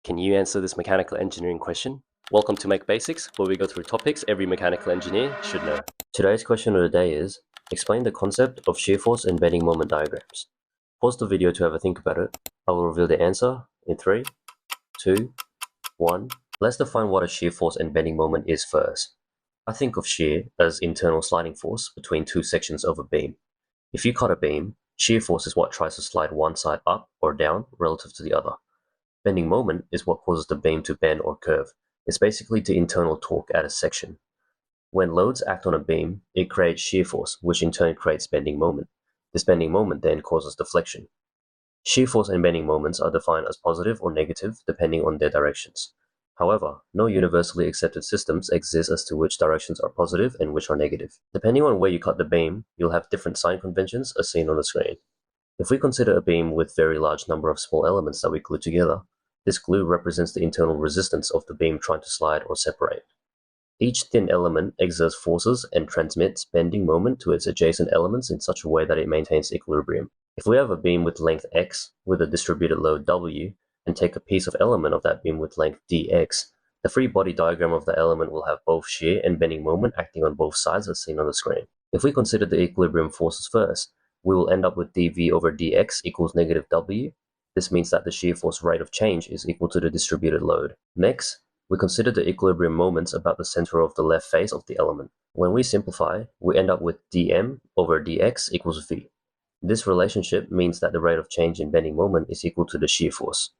Can you answer this mechanical engineering question? Welcome to Mech Basics, where we go through topics every mechanical engineer should know. Today's question of the day is, explain the concept of shear force and bending moment diagrams. Pause the video to have a think about it. I will reveal the answer in 3, 2, 1. Let's define what a shear force and bending moment is first. I think of shear as internal sliding force between two sections of a beam. If you cut a beam, shear force is what tries to slide one side up or down relative to the other. Bending moment is what causes the beam to bend or curve. It's basically the internal torque at a section. When loads act on a beam, it creates shear force, which in turn creates bending moment. This bending moment then causes deflection. Shear force and bending moments are defined as positive or negative depending on their directions. However, no universally accepted systems exist as to which directions are positive and which are negative. Depending on where you cut the beam, you'll have different sign conventions as seen on the screen. If we consider a beam with very large number of small elements that we glue together, this glue represents the internal resistance of the beam trying to slide or separate. Each thin element exerts forces and transmits bending moment to its adjacent elements in such a way that it maintains equilibrium. If we have a beam with length x with a distributed load w and take a piece of element of that beam with length dx, the free body diagram of the element will have both shear and bending moment acting on both sides as seen on the screen. If we consider the equilibrium forces first, we will end up with dv over dx equals negative w. This means that the shear force rate of change is equal to the distributed load. Next, we consider the equilibrium moments about the center of the left face of the element. When we simplify, we end up with dm over dx equals v. This relationship means that the rate of change in bending moment is equal to the shear force.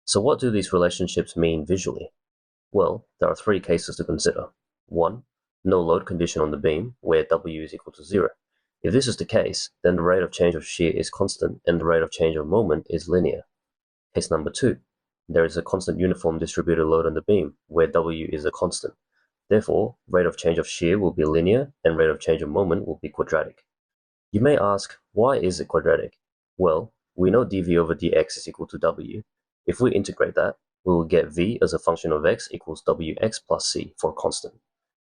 So what do these relationships mean visually? Well, there are three cases to consider. 1. No load condition on the beam, where w is equal to 0. If this is the case, then the rate of change of shear is constant and the rate of change of moment is linear. Case number 2. There is a constant uniform distributed load on the beam, where W is a constant. Therefore, rate of change of shear will be linear and rate of change of moment will be quadratic. You may ask, why is it quadratic? Well, we know dV over dx is equal to W. If we integrate that, we will get V as a function of x equals Wx plus C for a constant.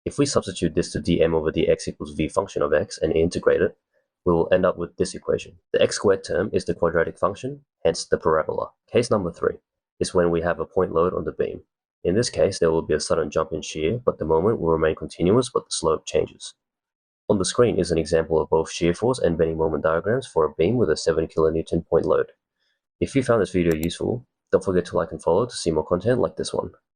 If we substitute this to dm over dx equals v function of x and integrate it, we will end up with this equation. The x squared term is the quadratic function, hence the parabola. Case number 3 is when we have a point load on the beam. In this case, there will be a sudden jump in shear, but the moment will remain continuous, but the slope changes. On the screen is an example of both shear force and bending moment diagrams for a beam with a 7 kN point load. If you found this video useful, don't forget to like and follow to see more content like this one.